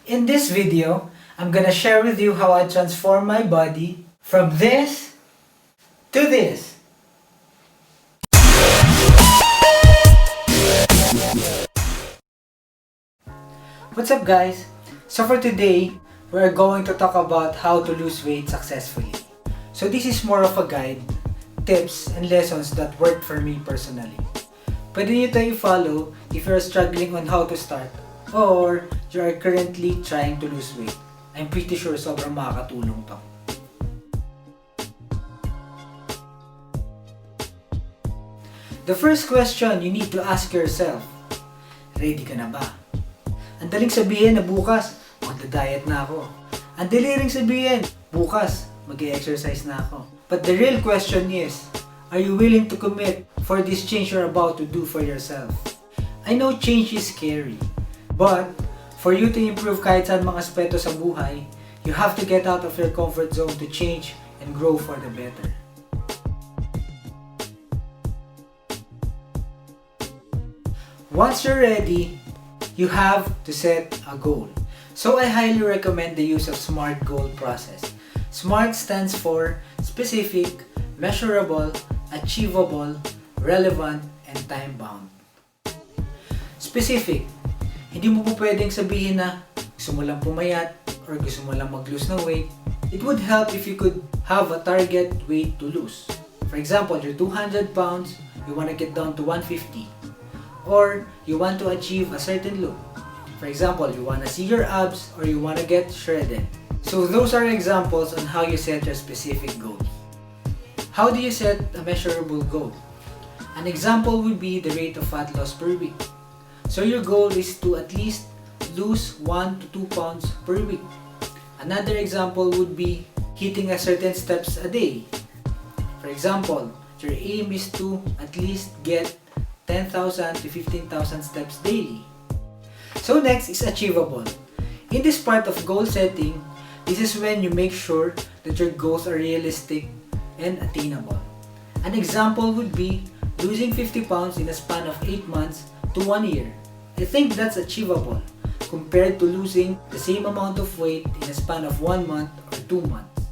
In this video, I'm gonna share with you how I transform my body from this to this. What's up guys? So for today, we're going to talk about how to lose weight successfully. So this is more of a guide, tips, and lessons that worked for me personally. Pwede nyo ito i-follow if you're struggling on how to start or you are currently trying to lose weight. I'm pretty sure sobrang makakatulong to. The first question you need to ask yourself, ready ka na ba? Ang daling sabihin na bukas, magda-diet na ako. Ang dali ring sabihin, bukas, mag-exercise na ako. But the real question is, are you willing to commit for this change you're about to do for yourself? I know change is scary, but for you to improve kahit saan mga aspeto sa buhay, you have to get out of your comfort zone to change and grow for the better. Once you're ready, you have to set a goal. So I highly recommend the use of SMART goal process. SMART stands for specific, measurable, achievable, relevant, and time-bound. Specific. Hindi mo po pwedeng sabihin na gusto mo lang pumayat or gusto mo lang mag-lose ng weight. It would help if you could have a target weight to lose. For example, you're 200 pounds, you want to get down to 150. Or you want to achieve a certain look. For example, you want to see your abs or you want to get shredded. So those are examples on how you set your specific goals. How do you set a measurable goal? An example would be the rate of fat loss per week. So your goal is to at least lose 1 to 2 pounds per week. Another example would be hitting a certain steps a day. For example, your aim is to at least get 10,000 to 15,000 steps daily. So next is achievable. In this part of goal setting, this is when you make sure that your goals are realistic and attainable. An example would be losing 50 pounds in a span of 8 months to 1 year. I think that's achievable compared to losing the same amount of weight in a span of 1 month or 2 months.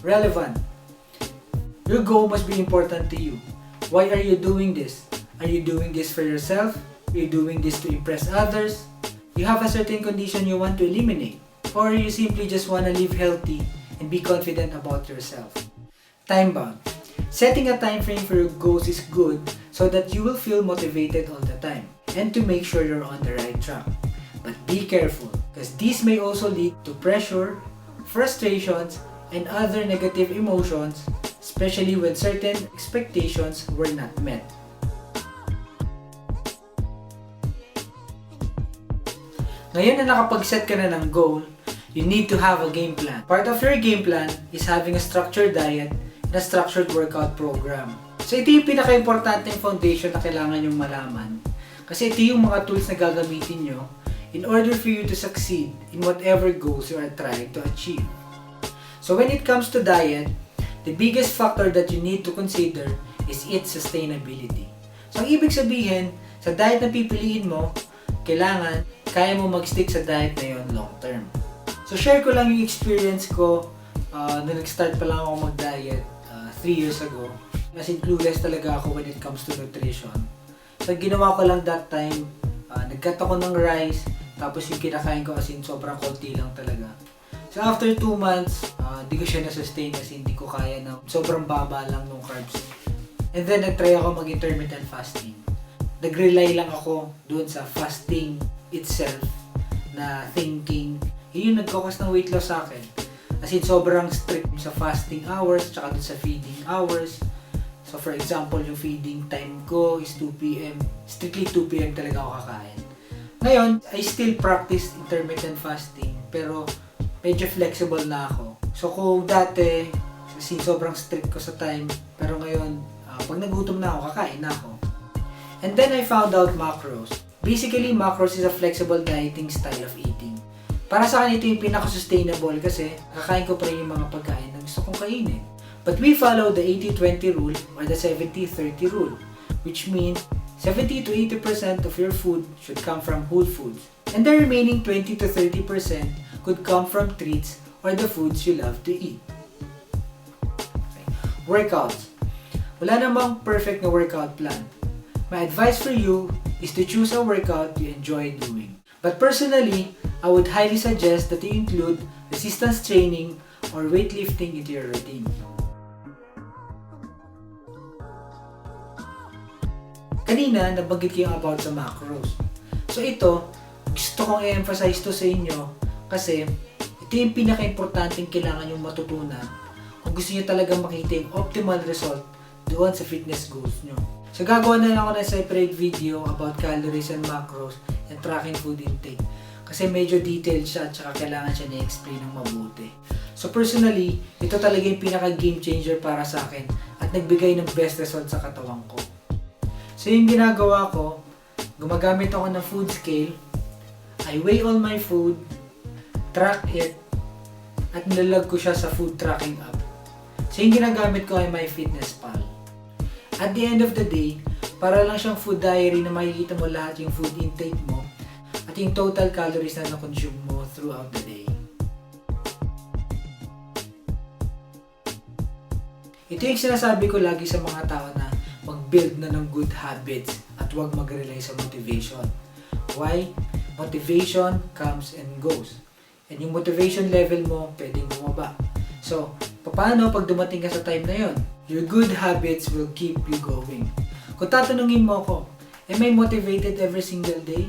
Relevant. Your goal must be important to you. Why are you doing this? Are you doing this for yourself? Are you doing this to impress others? You have a certain condition you want to eliminate? Or you simply just want to live healthy and be confident about yourself? Time-bound. Setting a time frame for your goals is good so that you will feel motivated all the time and to make sure you're on the right track. But be careful because these may also lead to pressure, frustrations, and other negative emotions, especially when certain expectations were not met. Ngayon na nakapag-set ka na ng goal, you need to have a game plan. Part of your game plan is having a structured diet and a structured workout program. So ito yung pinaka-importanteng foundation na kailangan nyong malaman. Kasi ito yung mga tools na gagamitin nyo in order for you to succeed in whatever goals you are trying to achieve. So when it comes to diet, the biggest factor that you need to consider is its sustainability. So ang ibig sabihin, sa diet na pipiliin mo, kailangan kaya mo mag-stick sa diet na yun long term. So share ko lang yung experience ko na nag-start pa lang ako mag-diet 3 years ago. As in clueless talaga ako when it comes to nutrition. So ginawa ko lang that time, nag-cut ako ng rice, tapos yung kinakain ko as in sobrang konti lang talaga. So after 2 months, di ko siya na-sustain kasi hindi ko kaya na sobrang baba lang ng carbs. And then nag-try ako mag-intermittent fasting. Nag-rely lang ako doon sa fasting itself na thinking. Yun yung nag-cause ng weight loss sa akin. As in sobrang strict sa fasting hours tsaka doon sa feeding hours. So for example, yung feeding time ko is 2 p.m. Strictly 2 p.m. talaga ako kakain. Ngayon, I still practice intermittent fasting pero medyo flexible na ako. So kung dati, kasi sobrang strict ko sa time, pero ngayon, pag nagutom na ako, kakain na ako. And then I found out macros. Basically, macros is a flexible dieting style of eating. Para sa akin, ito yung pinaka-sustainable kasi kakain ko pa rin yung mga pagkain na gusto kong kainin. But we follow the 80-20 rule or the 70-30 rule, which means 70 to 80% of your food should come from whole foods And the remaining 20 to 30% could come from treats or the foods you love to eat. Okay. Workouts. Wala namang perfect na workout plan. My advice for you is to choose a workout you enjoy doing. But personally, I would highly suggest that you include resistance training or weightlifting into your routine. Kanina, nabanggit ko yung about sa macros. So ito, gusto kong i-emphasize to sa inyo kasi ito yung pinaka-importanting kailangan yung matutunan kung gusto nyo talaga makita yung optimal result doon sa fitness goals nyo. So gagawa na lang ako ng separate video about calories and macros and tracking food intake. Kasi medyo detailed siya at saka kailangan siya na-explain ng mabuti. So personally, ito talaga yung pinaka-game changer para sa akin at nagbigay ng best result sa katawan ko. So yung ginagawa ko, gumagamit ako ng food scale, I weigh all my food, track it, at nilalag ko siya sa food tracking app. So yung ginagamit ko ay MyFitnessPal. At the end of the day, para lang siyang food diary na makikita mo lahat yung food intake mo at yung total calories na na-consume mo throughout the day. Ito yung sinasabi ko lagi sa mga tao na mag-build na ng good habits at huwag mag-rely sa motivation. Why? Motivation comes and goes. And yung motivation level mo, pwedeng bumaba. So, paano pag dumating ka sa time na yon? Your good habits will keep you going. Kung tatanungin mo ako, am I motivated every single day?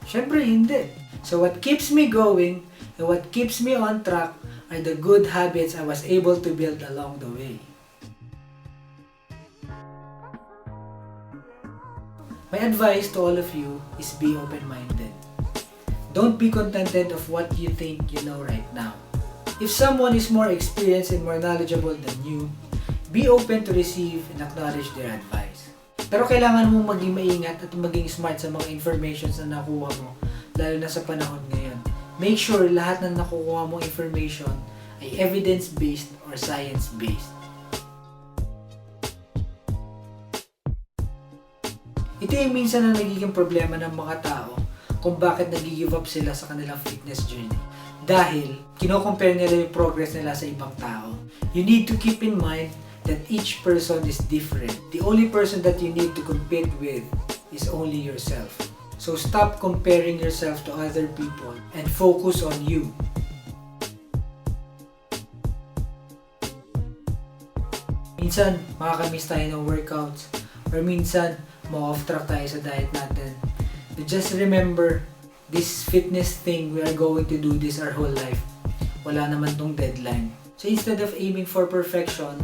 Syempre hindi. So what keeps me going and what keeps me on track are the good habits I was able to build along the way. My advice to all of you is be open-minded. Don't be contented of what you think you know right now. If someone is more experienced and more knowledgeable than you, be open to receive and acknowledge their advice. Pero kailangan mong maging maingat at maging smart sa mga informations na nakuha mo, lalo na sa panahon ngayon. Make sure lahat na nakukuha mong information ay evidence-based or science-based. Ito yung minsan na nagiging problema ng mga tao kung bakit nag-give up sila sa kanilang fitness journey. Dahil kino-compare nila yung progress nila sa ibang tao. You need to keep in mind that each person is different. The only person that you need to compete with is only yourself. So stop comparing yourself to other people and focus on you. Minsan, makakamiss tayo ng workouts or minsan, ma-off track tayo sa diet natin. But just remember, this fitness thing, we are going to do this our whole life. Wala naman tong deadline. So instead of aiming for perfection,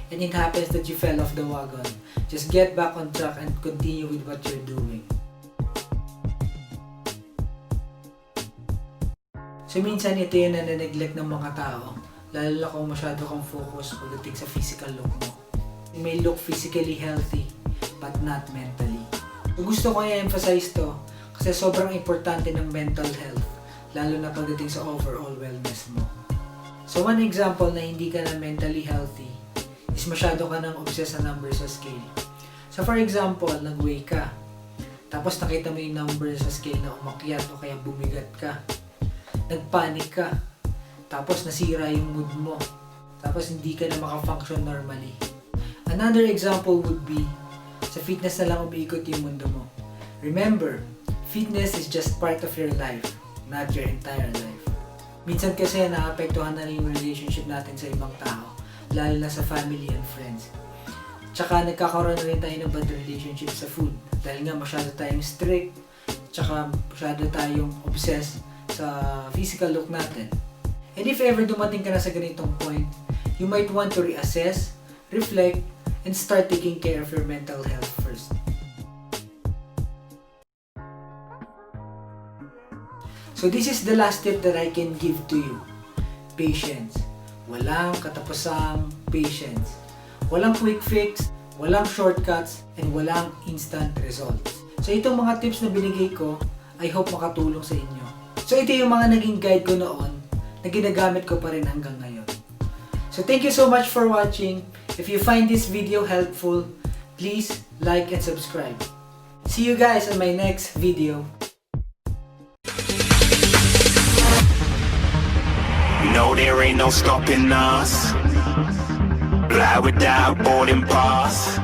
and it happens that you fell off the wagon, just get back on track and continue with what you're doing. So minsan ito yung nane-neglect ng mga tao, lalo na kung masyado kang focus pagdating sa physical look mo. You may look physically healthy, but not mentally. So gusto ko i-emphasize to, kasi sobrang importante ng mental health, lalo na pagdating sa overall wellness mo. So one example na hindi ka na mentally healthy, is masyado ka nang obsessed sa numbers sa scale. So for example, nag-weigh ka, tapos nakita mo yung number sa scale na umakyat o kaya bumigat ka. Nagpanic ka, tapos nasira yung mood mo, tapos hindi ka na makafunction normally. Another example would be, sa fitness na lang umiikot yung mundo mo. Remember, fitness is just part of your life, not your entire life. Minsan kasi naapektuhan na yung relationship natin sa ibang tao, lalo na sa family and friends. Tsaka nagkakaroon na rin tayo ng bad relationship sa food dahil nga masyado tayong strict, tsaka masyado tayong obsessed sa physical look natin. And if ever dumating ka na sa ganitong point, you might want to reassess, reflect, and start taking care of your mental health first. So this is the last tip that I can give to you. Patience. Walang katapusang patience. Walang quick fix, walang shortcuts, and walang instant results. So itong mga tips na binigay ko, I hope makatulong sa inyo. So ito yung mga naging guide ko noon na ginagamit ko pa rin hanggang ngayon. So thank you so much for watching. If you find this video helpful, please like and subscribe. See you guys on my next video. No, there ain't no stopping us. Fly without boarding pass.